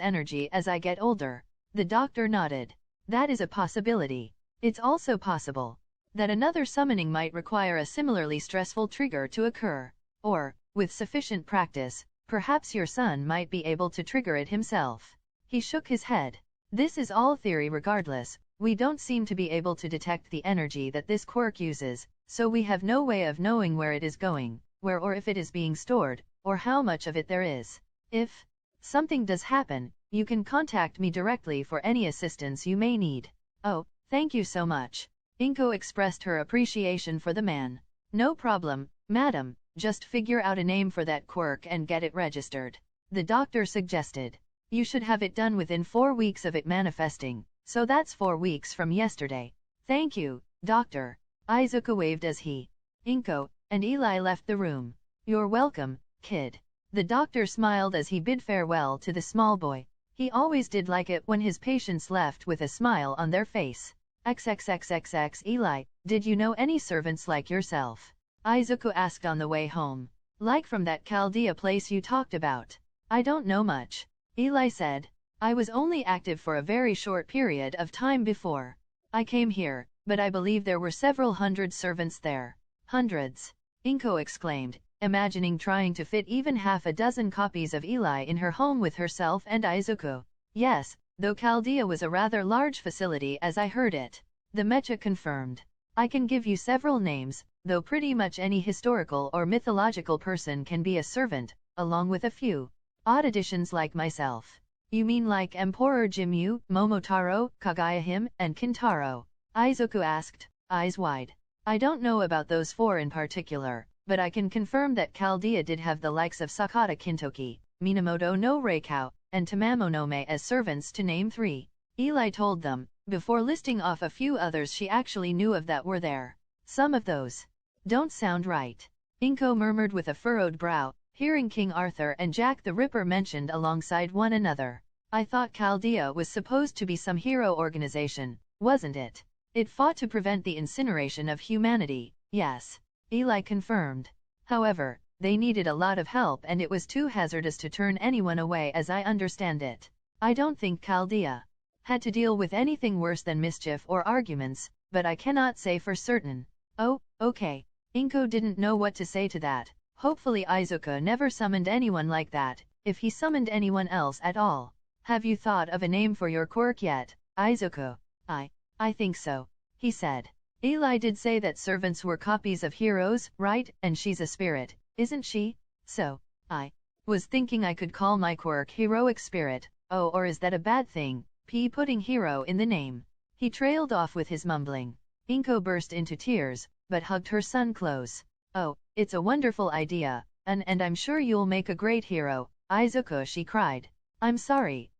energy as I get older. The doctor nodded. That is a possibility. It's also possible that another summoning might require a similarly stressful trigger to occur. Or, with sufficient practice, perhaps your son might be able to trigger it himself. He shook his head. This is all theory regardless, we don't seem to be able to detect the energy that this quirk uses, so we have no way of knowing where it is going, where or if it is being stored, or how much of it there is. If something does happen, you can contact me directly for any assistance you may need. Oh, thank you so much. Inko expressed her appreciation for the man. No problem, madam, just figure out a name for that quirk and get it registered. The doctor suggested. You should have it done within 4 weeks of it manifesting, so that's 4 weeks from yesterday. Thank you, doctor. Izuku waved as he, Inko, and Eli left the room. You're welcome, kid. The doctor smiled as he bid farewell to the small boy. He always did like it when his patients left with a smile on their face. XXXXX Eli, did you know any servants like yourself? Izuku asked on the way home. Like from that Chaldea place you talked about. I don't know much, Eli said. I was only active for a very short period of time before I came here, but I believe there were several hundred servants there. Hundreds, Inko exclaimed, imagining trying to fit even half a dozen copies of Eli in her home with herself and Izuku. Yes, though Chaldea was a rather large facility as I heard it. The Mecha confirmed. I can give you several names, though pretty much any historical or mythological person can be a servant, along with a few odd additions like myself. You mean like Emperor Jimyu, Momotaro, Kagayahime, and Kintaro? Izuku asked, eyes wide. I don't know about those four in particular, but I can confirm that Chaldea did have the likes of Sakata Kintoki, Minamoto no Reikau, and Tamamo no Mei as servants to name three. Eli told them, before listing off a few others she actually knew of that were there. Some of those don't sound right, Inko murmured with a furrowed brow, hearing King Arthur and Jack the Ripper mentioned alongside one another. I thought Chaldea was supposed to be some hero organization, wasn't it? It fought to prevent the incineration of humanity. Yes, Eli confirmed. However, they needed a lot of help and it was too hazardous to turn anyone away as I understand it. I don't think Chaldea had to deal with anything worse than mischief or arguments, but I cannot say for certain. Oh, okay. Inko didn't know what to say to that. Hopefully Izuku never summoned anyone like that, if he summoned anyone else at all. Have you thought of a name for your quirk yet, Izuku? I think so, he said. Eli did say that servants were copies of heroes, right? And she's a spirit, isn't she? So, I was thinking I could call my quirk Heroic Spirit. Oh, or is that a bad thing? Putting hero in the name. He trailed off with his mumbling. Inko burst into tears, but hugged her son close. Oh, it's a wonderful idea, and I'm sure you'll make a great hero, Izuku, she cried. I'm sorry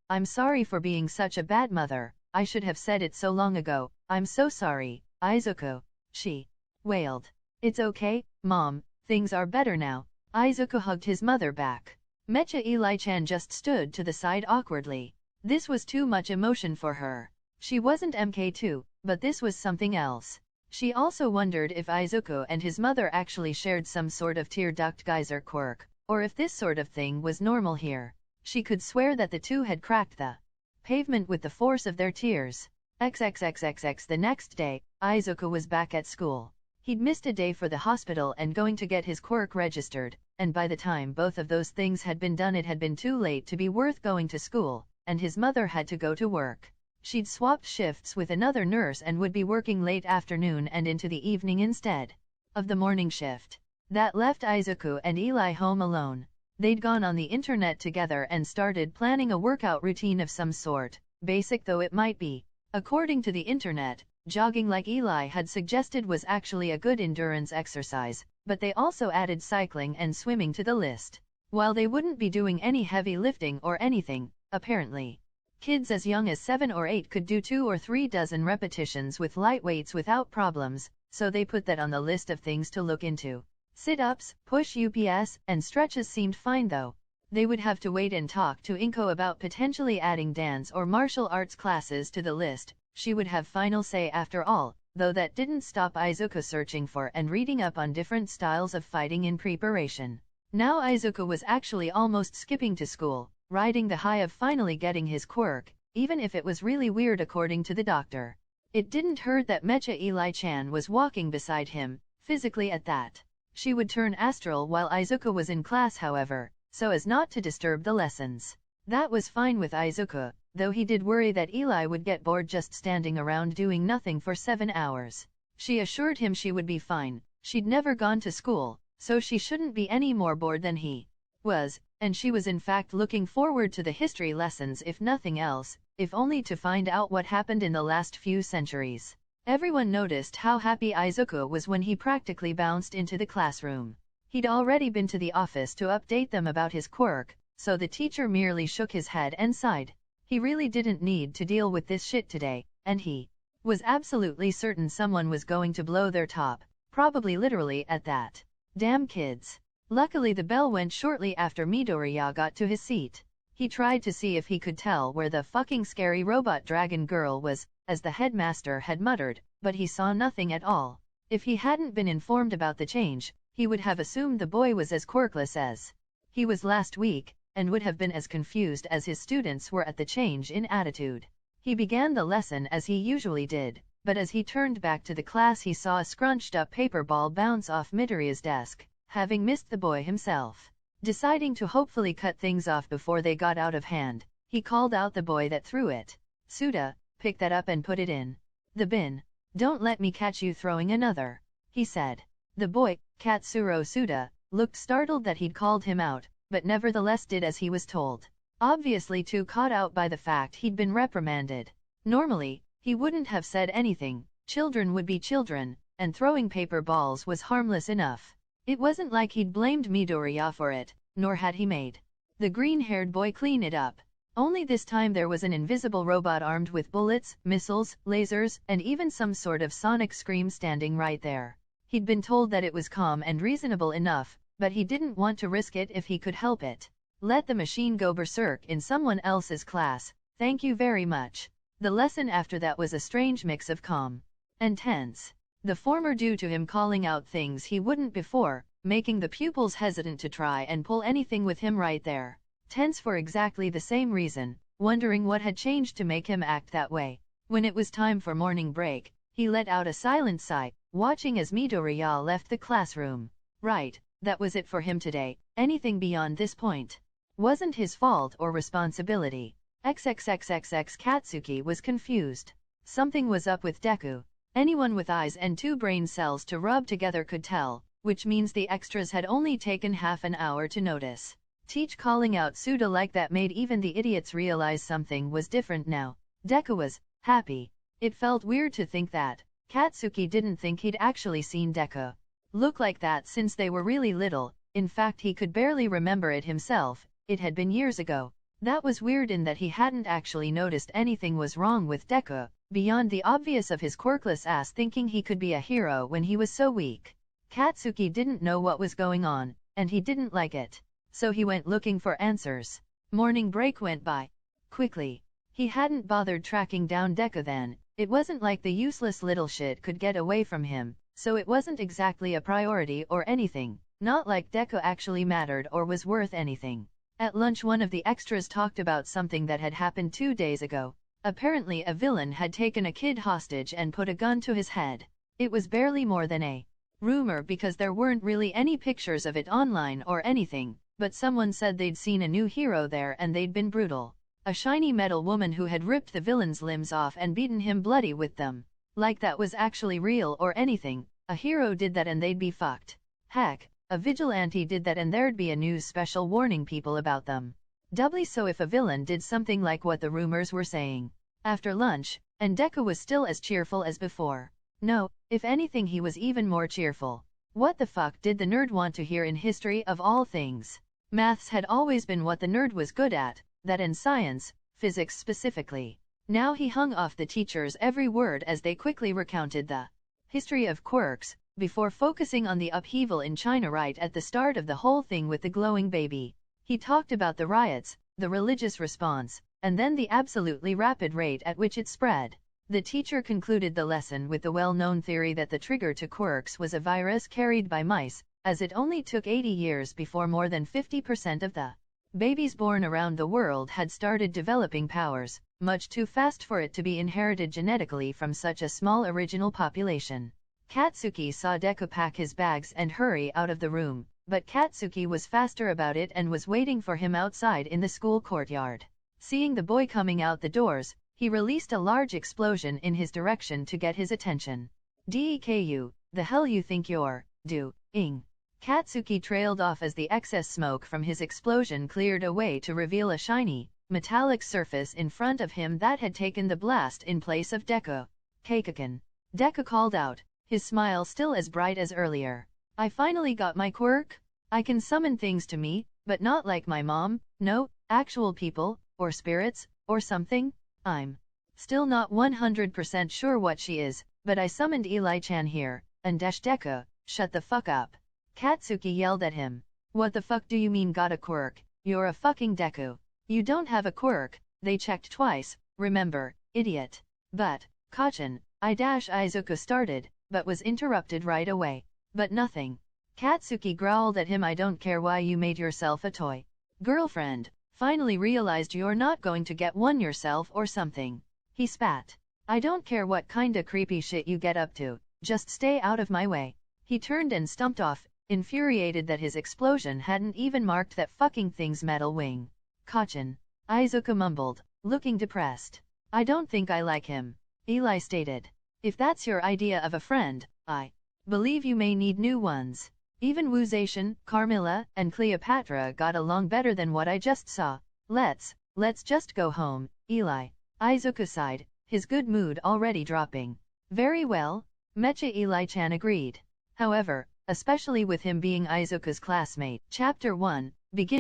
for being such a bad mother. I should have said it so long ago. I'm so sorry, Izuku, she wailed. It's okay, Mom, things are better now. Izuku hugged his mother back. Mecha Eli-chan just stood to the side awkwardly. This was too much emotion for her. She wasn't MK2, but this was something else. She also wondered if Izuku and his mother actually shared some sort of tear duct geyser quirk, or if this sort of thing was normal here. She could swear that the two had cracked the pavement with the force of their tears. XXXXX The next day, Izuku was back at school. He'd missed a day for the hospital and going to get his quirk registered, and by the time both of those things had been done it had been too late to be worth going to school, and his mother had to go to work. She'd swapped shifts with another nurse and would be working late afternoon and into the evening instead of the morning shift. That left Izuku and Eli home alone. They'd gone on the internet together and started planning a workout routine of some sort, basic though it might be. According to the internet, jogging like Eli had suggested was actually a good endurance exercise, but they also added cycling and swimming to the list. While they wouldn't be doing any heavy lifting or anything, apparently, kids as young as 7 or 8 could do 2 or 3 dozen repetitions with light weights without problems, so they put that on the list of things to look into. Sit-ups, push-ups, and stretches seemed fine though. They would have to wait and talk to Inko about potentially adding dance or martial arts classes to the list. She would have final say after all, though that didn't stop Izuku searching for and reading up on different styles of fighting in preparation. Now Izuku was actually almost skipping to school, riding the high of finally getting his quirk, even if it was really weird according to the doctor. It didn't hurt that Mecha Eli-chan was walking beside him, physically at that. She would turn astral while Izuku was in class however, so as not to disturb the lessons. That was fine with Izuku, though he did worry that Eli would get bored just standing around doing nothing for 7 hours. She assured him she would be fine, she'd never gone to school, so she shouldn't be any more bored than he was, and she was in fact looking forward to the history lessons if nothing else, if only to find out what happened in the last few centuries. Everyone noticed how happy Izuku was when he practically bounced into the classroom. He'd already been to the office to update them about his quirk, so the teacher merely shook his head and sighed. He really didn't need to deal with this shit today, and he was absolutely certain someone was going to blow their top, probably literally at that. Damn kids. Luckily the bell went shortly after Midoriya got to his seat. He tried to see if he could tell where the fucking scary robot dragon girl was, as the headmaster had muttered, but he saw nothing at all. If he hadn't been informed about the change, he would have assumed the boy was as quirkless as he was last week, and would have been as confused as his students were at the change in attitude. He began the lesson as he usually did, but as he turned back to the class he saw a scrunched-up paper ball bounce off Midoriya's desk, having missed the boy himself. Deciding to hopefully cut things off before they got out of hand, he called out the boy that threw it. "Suda, pick that up and put it in the bin. Don't let me catch you throwing another," he said. The boy, Katsuro Suda, looked startled that he'd called him out, but nevertheless did as he was told. Obviously too caught out by the fact he'd been reprimanded. Normally, he wouldn't have said anything, children would be children, and throwing paper balls was harmless enough. It wasn't like he'd blamed Midoriya for it, nor had he made the green-haired boy clean it up. Only this time there was an invisible robot armed with bullets, missiles, lasers, and even some sort of sonic scream standing right there. He'd been told that it was calm and reasonable enough, but he didn't want to risk it if he could help it. Let the machine go berserk in someone else's class, thank you very much. The lesson after that was a strange mix of calm and tense. The former due to him calling out things he wouldn't before, making the pupils hesitant to try and pull anything with him right there. Tense for exactly the same reason, wondering what had changed to make him act that way. When it was time for morning break, he let out a silent sigh, watching as Midoriya left the classroom. Right, that was it for him today. Anything beyond this point wasn't his fault or responsibility. XXXXX Katsuki was confused. Something was up with DEKU. Anyone with eyes and 2 brain cells to rub together could tell, which means the extras had only taken half an hour to notice. Teach calling out Suda like that made even the idiots realize something was different now. DEKU was happy. It felt weird to think that Katsuki didn't think he'd actually seen DEKU look like that since they were really little. In fact, he could barely remember it himself. It had been years ago. That was weird in that he hadn't actually noticed anything was wrong with DEKU, beyond the obvious of his quirkless ass thinking he could be a hero when he was so weak. Katsuki didn't know what was going on, and he didn't like it. So he went looking for answers. Morning break went by quickly. He hadn't bothered tracking down DEKU then. It wasn't like the useless little shit could get away from him, so it wasn't exactly a priority or anything. Not like DEKU actually mattered or was worth anything. At lunch one of the extras talked about something that had happened 2 days ago. Apparently a villain had taken a kid hostage and put a gun to his head. It was barely more than a rumor because there weren't really any pictures of it online or anything, but someone said they'd seen a new hero there and they'd been brutal. A shiny metal woman who had ripped the villain's limbs off and beaten him bloody with them. Like that was actually real or anything. A hero did that and they'd be fucked. Heck, a vigilante did that and there'd be a news special warning people about them. Doubly so if a villain did something like what the rumors were saying. After lunch, and DEKU was still as cheerful as before. No, if anything he was even more cheerful. What the fuck did the nerd want to hear in history of all things? Maths had always been what the nerd was good at, that and science, physics specifically. Now he hung off the teachers every word as they quickly recounted the history of quirks, before focusing on the upheaval in China right at the start of the whole thing with the glowing baby. He talked about the riots, the religious response, and then the absolutely rapid rate at which it spread. The teacher concluded the lesson with the well-known theory that the trigger to quirks was a virus carried by mice, as it only took 80 years before more than 50% of the babies born around the world had started developing powers, much too fast for it to be inherited genetically from such a small original population. Katsuki saw DEKU pack his bags and hurry out of the room, but Katsuki was faster about it and was waiting for him outside in the school courtyard. Seeing the boy coming out the doors, he released a large explosion in his direction to get his attention. DEKU, the hell you think you're doing? Katsuki trailed off as the excess smoke from his explosion cleared away to reveal a shiny, metallic surface in front of him that had taken the blast in place of DEKU. Kaikakan. DEKU called out, his smile still as bright as earlier. I finally got my quirk? I can summon things to me, but not like my mom, no, actual people, or spirits, or something? I'm still not 100% sure what she is, but I summoned Eli-chan here, and DEKU, shut the fuck up. Katsuki yelled at him. What the fuck do you mean got a quirk? You're a fucking DEKU. You don't have a quirk, they checked twice, remember, idiot. But, Kachin, Izuku started, but was interrupted right away. But nothing. Katsuki growled at him. I don't care why you made yourself a toy. Girlfriend, finally realized you're not going to get one yourself or something. He spat. I don't care what kinda creepy shit you get up to, just stay out of my way. He turned and stumped off, infuriated that his explosion hadn't even marked that fucking thing's metal wing. Kachin. Izuku mumbled, looking depressed. I don't think I like him. Eli stated. If that's your idea of a friend, I believe you may need new ones. Even Wuzation, Carmilla, and Cleopatra got along better than what I just saw. Let's just go home, Eli. Izuku sighed, his good mood already dropping. Very well, Mecha Eli-chan agreed. However, especially with him being Izuku's classmate. Chapter 1, Begin.